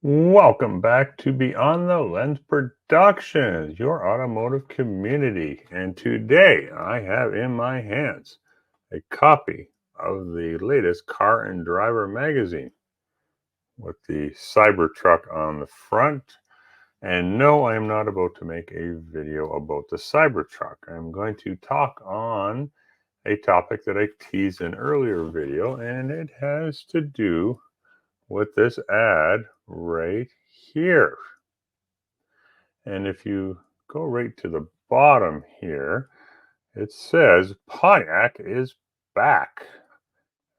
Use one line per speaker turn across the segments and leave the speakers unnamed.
Welcome back to Beyond the Lens Productions, your automotive community. And today I have in my hands a copy of the latest Car and Driver magazine with the Cybertruck on the front. And no, I am not about to make a video about the Cybertruck. I'm going to talk on a topic that I teased in an earlier video, and it has to do with this ad right here. And if you go right to the bottom here, it says Pontiac is back.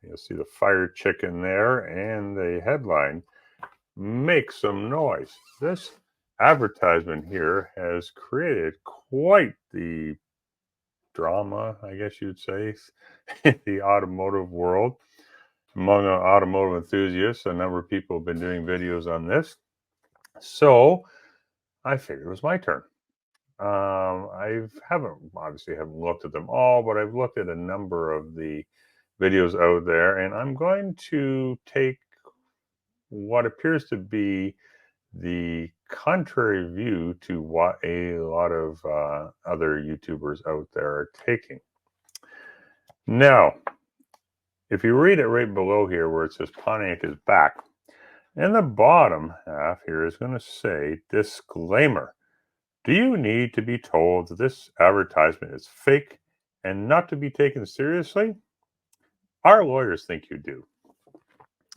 You'll see the fire chicken there and the headline, Make Some Noise. This advertisement here has created quite the drama, I guess you'd say, in the automotive world. Among automotive enthusiasts, a number of people have been doing videos on this. So I figured it was my turn. I haven't looked at them all, but I've looked at a number of the videos out there, and I'm going to take what appears to be the contrary view to what a lot of other YouTubers out there are taking. Now, if you read it right below here where it says Pontiac is back, in the bottom half here is going to say disclaimer. Do you need to be told that this advertisement is fake and not to be taken seriously? Our lawyers think you do.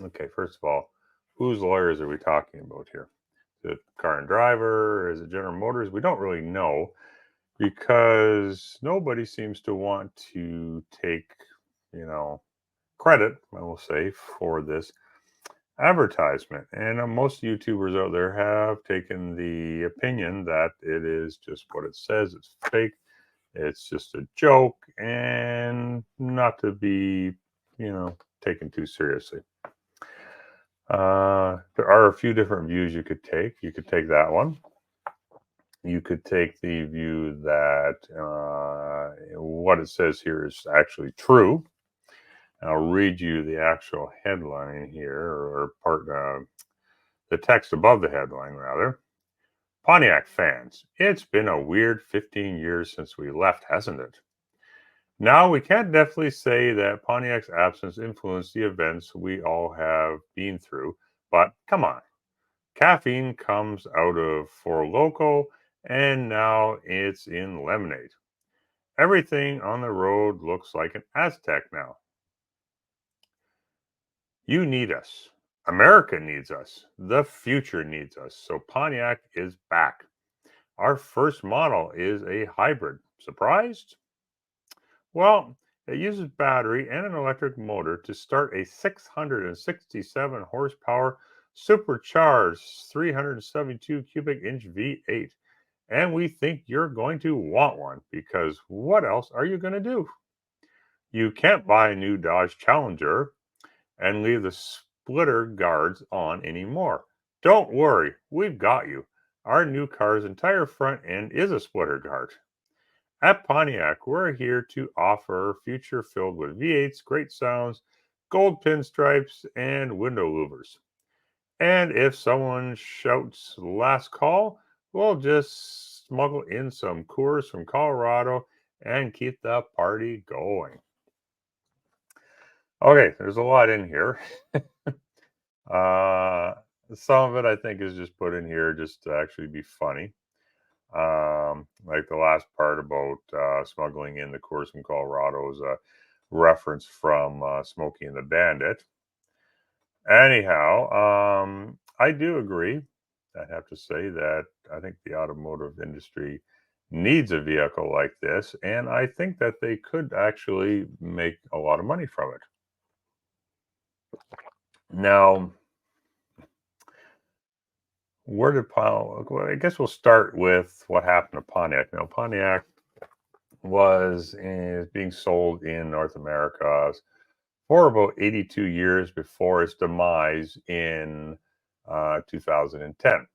Okay, first of all, whose lawyers are we talking about here? Is it Car and Driver? Is it General Motors? We don't really know because nobody seems to want to take, credit, I will say, for this advertisement. And most YouTubers out there have taken the opinion that it is just what it says. It's fake. It's just a joke and not to be, taken too seriously. There are a few different views you could take. You could take that one. You could take the view that what it says here is actually true. I'll read you the actual headline here, or the text above the headline, rather. Pontiac fans, it's been a weird 15 years since we left, hasn't it? Now, we can't definitely say that Pontiac's absence influenced the events we all have been through, but come on. Caffeine comes out of Four Loko, and now it's in lemonade. Everything on the road looks like an Aztec now. You need us. America needs us. The future needs us. So Pontiac is back. Our first model is a hybrid. Surprised? Well, it uses battery and an electric motor to start a 667 horsepower supercharged 372 cubic inch V8. And we think you're going to want one because what else are you going to do? You can't buy a new Dodge Challenger and leave the splitter guards on anymore. Don't worry, we've got you. Our new car's entire front end is a splitter guard. At Pontiac, we're here to offer a future filled with V8s, great sounds, gold pinstripes, and window louvers. And if someone shouts last call, we'll just smuggle in some Coors from Colorado and keep the party going. Okay, there's a lot in here. Some of it I think is just put in here just to actually be funny. Like the last part about smuggling in the Coors from Colorado is a reference from Smokey and the Bandit. Anyhow, I do agree. I have to say that I think the automotive industry needs a vehicle like this, and I think that they could actually make a lot of money from it. Now, I guess we'll start with what happened to Pontiac. Now, Pontiac is being sold in North America for about 82 years before its demise in 2010.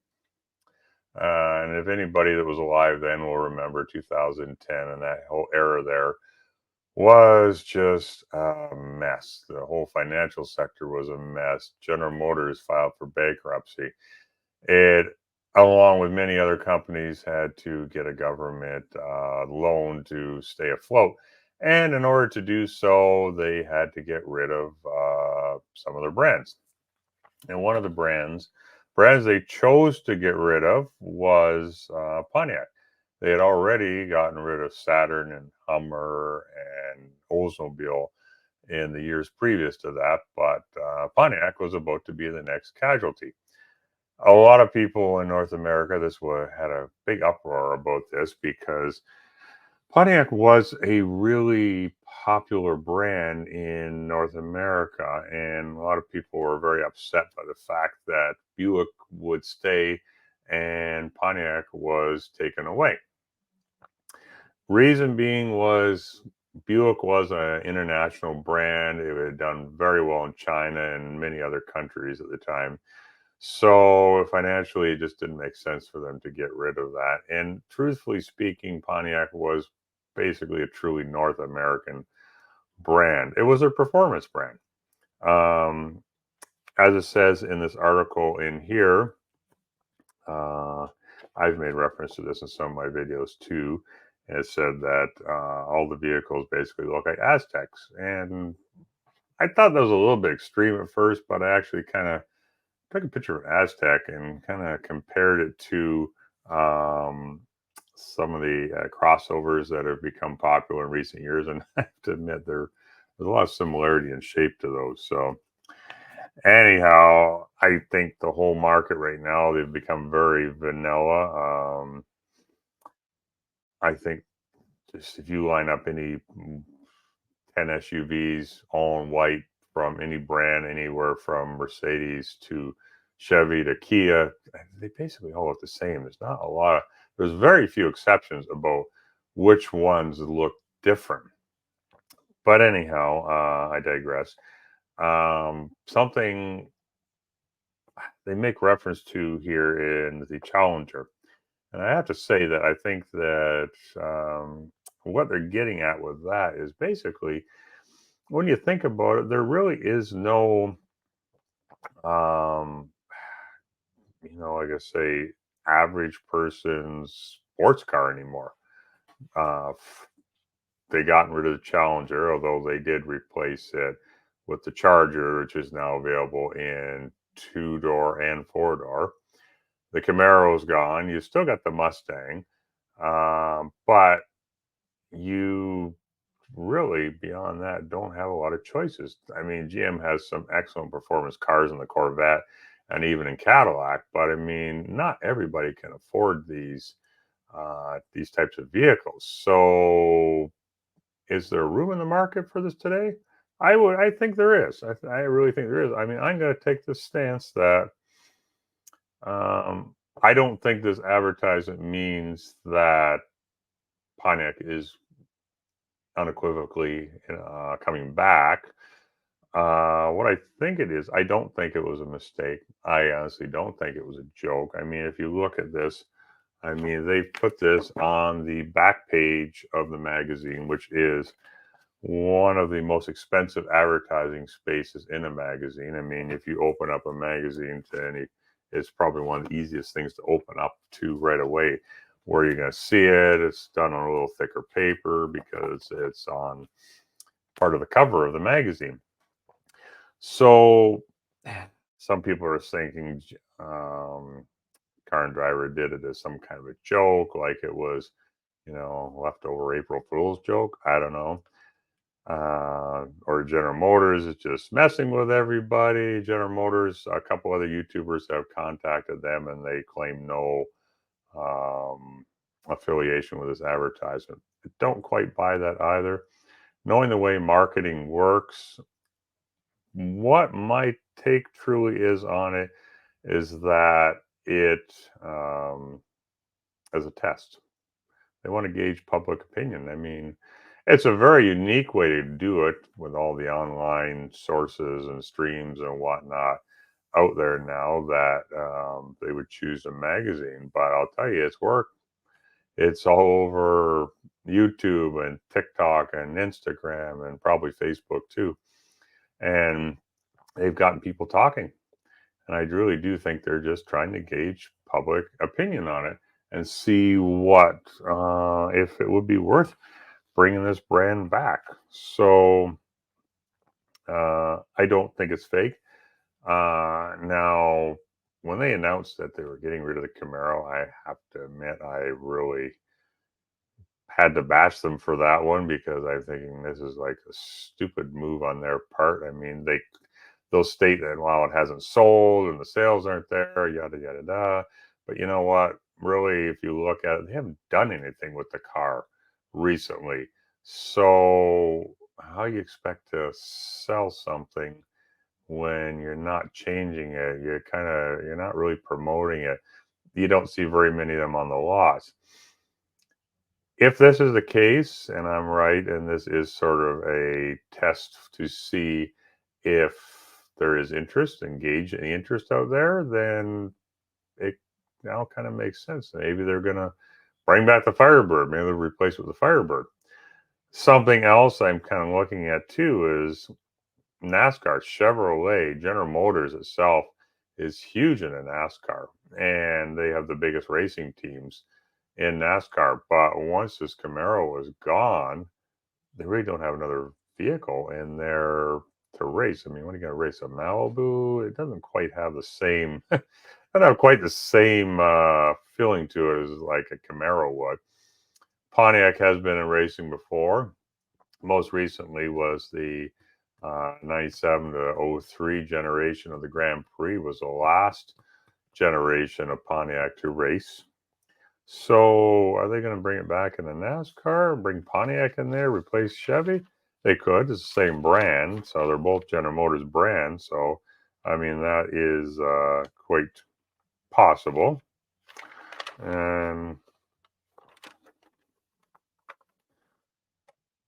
And if anybody that was alive then will remember 2010 and that whole era there was just a mess. The whole financial sector was a mess. General Motors filed for bankruptcy. It, along with many other companies, had to get a government loan to stay afloat. And in order to do so, they had to get rid of some of their brands. And one of the brands they chose to get rid of was Pontiac. They had already gotten rid of Saturn and Hummer and Oldsmobile in the years previous to that, but Pontiac was about to be the next casualty. A lot of people in North America, had a big uproar about this because Pontiac was a really popular brand in North America, and a lot of people were very upset by the fact that Buick would stay and Pontiac was taken away. Reason being was Buick was an international brand. It had done very well in China and many other countries at the time. So financially, it just didn't make sense for them to get rid of that. And truthfully speaking, Pontiac was basically a truly North American brand. It was a performance brand. Um, as it says in this article in here, uh, I've made reference to this in some of my videos too. And it said that all the vehicles basically look like Aztecs. And I thought that was a little bit extreme at first, but I actually kind of took a picture of Aztec and kind of compared it to um, some of the crossovers that have become popular in recent years. And I have to admit, there's a lot of similarity in shape to those. So, anyhow, I think the whole market right now, they've become very vanilla. I think just if you line up any 10 SUVs all in white from any brand, anywhere from Mercedes to Chevy to Kia, they basically all look the same. There's very few exceptions about which ones look different. But anyhow, I digress. Something they make reference to here in the Challenger. And I have to say that I think that what they're getting at with that is basically when you think about it, there really is no, um, like I say, average person's sports car anymore. Uh, they gotten rid of the Challenger, although they did replace it with the Charger, which is now available in two-door and four-door. The Camaro's gone. You still got the Mustang, but you really, beyond that, don't have a lot of choices. I mean, GM has some excellent performance cars in the Corvette and even in Cadillac, but I mean, not everybody can afford these types of vehicles. So, is there room in the market for this today? I think there is. I really think there is. I mean, I'm going to take the stance that I don't think this advertisement means that Pontiac is unequivocally coming back. What I think it is, I don't think it was a mistake. I honestly don't think it was a joke. I mean, if you look at this, I mean, they put this on the back page of the magazine, which is one of the most expensive advertising spaces in a magazine. I mean, if you open up a magazine to any, it's probably one of the easiest things to open up to right away. Where you're going to see it, it's done on a little thicker paper because it's on part of the cover of the magazine. So some people are thinking Car and Driver did it as some kind of a joke, like it was, leftover April Fool's joke. I don't know. Or General Motors is just messing with everybody. General Motors, a couple other YouTubers have contacted them and they claim no affiliation with this advertisement. I don't quite buy that either. Knowing the way marketing works, what my take truly is on it is that it as a test. They want to gauge public opinion. I mean, it's a very unique way to do it with all the online sources and streams and whatnot out there now that they would choose a magazine. But I'll tell you, it's worked. It's all over YouTube and TikTok and Instagram and probably Facebook too. And they've gotten people talking. And I really do think they're just trying to gauge public opinion on it and see what, if it would be worth bringing this brand back. So I don't think it's fake. Now, when they announced that they were getting rid of the Camaro, I have to admit I really had to bash them for that one because I'm thinking this is like a stupid move on their part. I mean, they'll state that while it hasn't sold and the sales aren't there, yada yada yada. But you know what? Really, if you look at it, they haven't done anything with the car recently. So how you expect to sell something when you're not changing it? You're not really promoting it. You don't see very many of them on the lots. If this is the case, and I'm right, and this is sort of a test to see if there is interest, engage any interest out there, then it now kind of makes sense. Maybe they're going to bring back the Firebird. Maybe they'll replace it with the Firebird. Something else I'm kind of looking at too is NASCAR. Chevrolet, General Motors itself is huge in a NASCAR, and they have the biggest racing teams in NASCAR. But once this Camaro is gone, they really don't have another vehicle in there to race. I mean, when are you going to race a Malibu? It doesn't quite have the same, doesn't have quite the same feeling to it as like a Camaro would. Pontiac has been in racing before. Most recently was the 97 to 03 generation of the Grand Prix was the last generation of Pontiac to race. So are they going to bring it back in the NASCAR, bring Pontiac in there, replace Chevy? They could. It's the same brand. So they're both General Motors brands. So, I mean, that is quite possible. And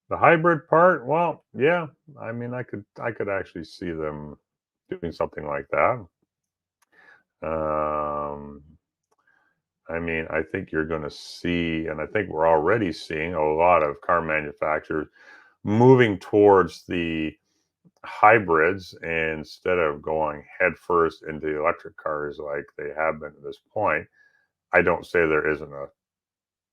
the hybrid part, well, yeah. I mean, I could actually see them doing something like that. I mean, I think you're going to see, and I think we're already seeing a lot of car manufacturers moving towards the hybrids instead of going headfirst into electric cars like they have been at this point. I don't say there isn't a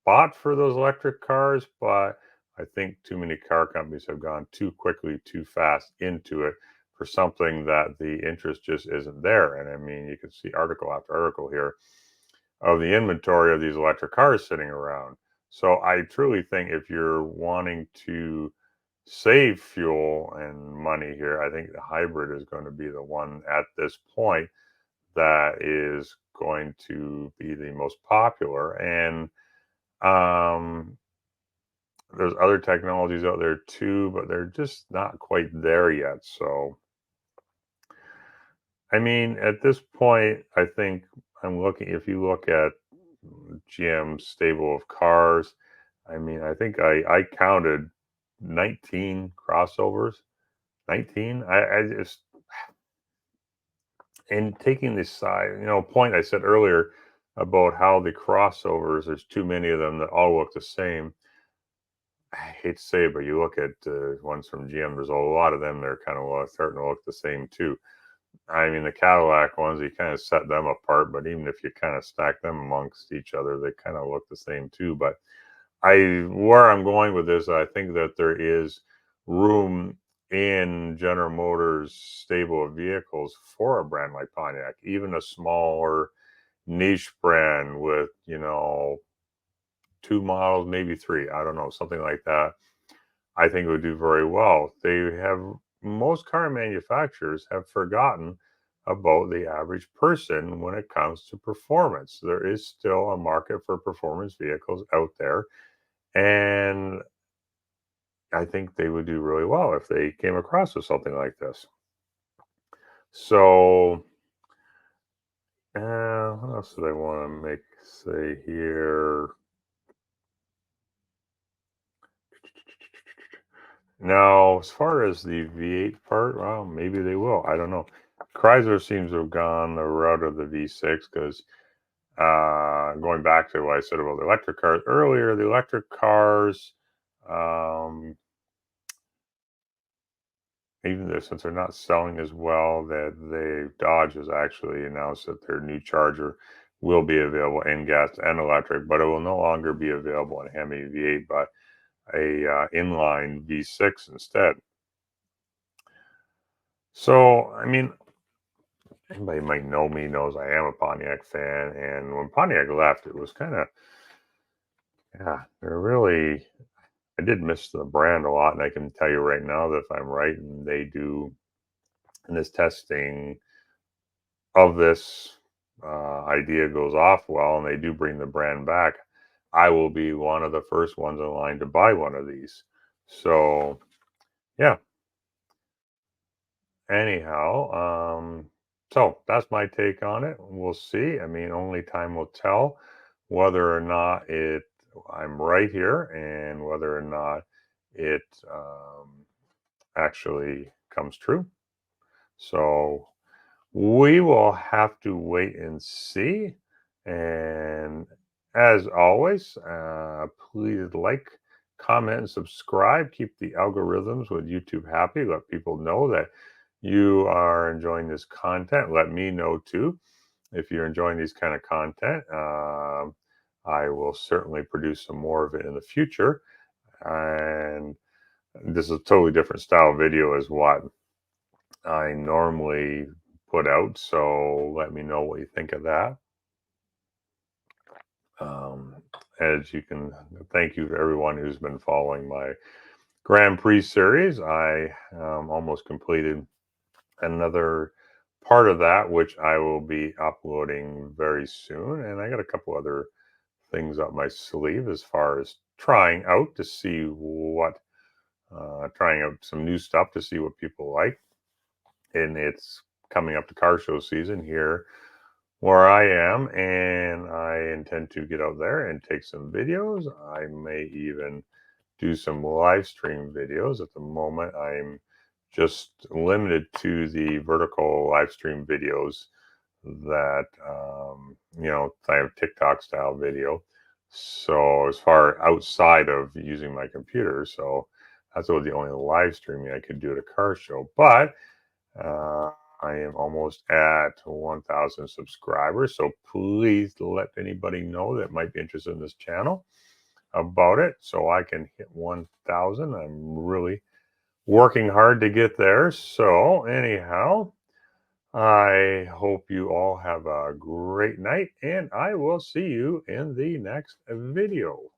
spot for those electric cars, but I think too many car companies have gone too quickly, too fast into it for something that the interest just isn't there. And I mean, you can see article after article here of the inventory of these electric cars sitting around. So I truly think if you're wanting to save fuel and money here, I think the hybrid is going to be the one at this point that is going to be the most popular. And there's other technologies out there too, but they're just not quite there yet. So, I mean, at this point, I think I'm looking, if you look at GM's stable of cars, I mean, I think I counted 19 crossovers. 19? I just, and taking this side, point I said earlier about how the crossovers, there's too many of them that all look the same. I hate to say it, but you look at ones from GM, there's a lot of them that are kind of starting to look the same too. I mean, the Cadillac ones, you kind of set them apart, but even if you kind of stack them amongst each other, they kind of look the same too. But where I'm going with this, I think that there is room in General Motors stable of vehicles for a brand like Pontiac, even a smaller niche brand with, 2 models, maybe 3, I don't know, something like that. I think it would do very well. Most car manufacturers have forgotten about the average person when it comes to performance. There is still a market for performance vehicles out there. And I think they would do really well if they came across with something like this. So, what else did I want to say here? Now, as far as the V8 part, well, maybe they will. I don't know. Chrysler seems to have gone the route of the V6 because Going back to what I said about the electric cars earlier, the electric cars, um, even though since they're not selling as well, that Dodge has actually announced that their new Charger will be available in gas and electric, but it will no longer be available in Hemi V8, but a inline V6 instead. So, I mean, anybody might know me knows I am a Pontiac fan, and when Pontiac left, it was kind of, yeah, they're really, I did miss the brand a lot, and I can tell you right now that if I'm right, and they do in this testing of this idea goes off well, and they do bring the brand back, I will be one of the first ones in line to buy one of these. So, yeah. Anyhow, so that's my take on it. We'll see. I mean, only time will tell whether or not I'm right here and whether or not it actually comes true. So we will have to wait and see. And as always, please like, comment, and subscribe. Keep the algorithms with YouTube happy. Let people know that you are enjoying this content. Let me know too if you're enjoying these kind of content. I will certainly produce some more of it in the future. And this is a totally different style video as what I normally put out. So let me know what you think of that. Um, as you can, thank you to everyone who's been following my Grand Prix series. I almost completed another part of that, which I will be uploading very soon. And I got a couple other things up my sleeve as far as trying out to see what, trying out some new stuff to see what people like. And it's coming up to car show season here where I am, and I intend to get out there and take some videos. I may even do some live stream videos. At the moment, I'm just limited to the vertical live stream videos that, I have TikTok style video. So as far outside of using my computer, so that's the only live streaming I could do at a car show. But uh, I am almost at 1,000 subscribers, so please let anybody know that might be interested in this channel about it so I can hit 1,000. I'm really working hard to get there. So, anyhow, I hope you all have a great night, and I will see you in the next video.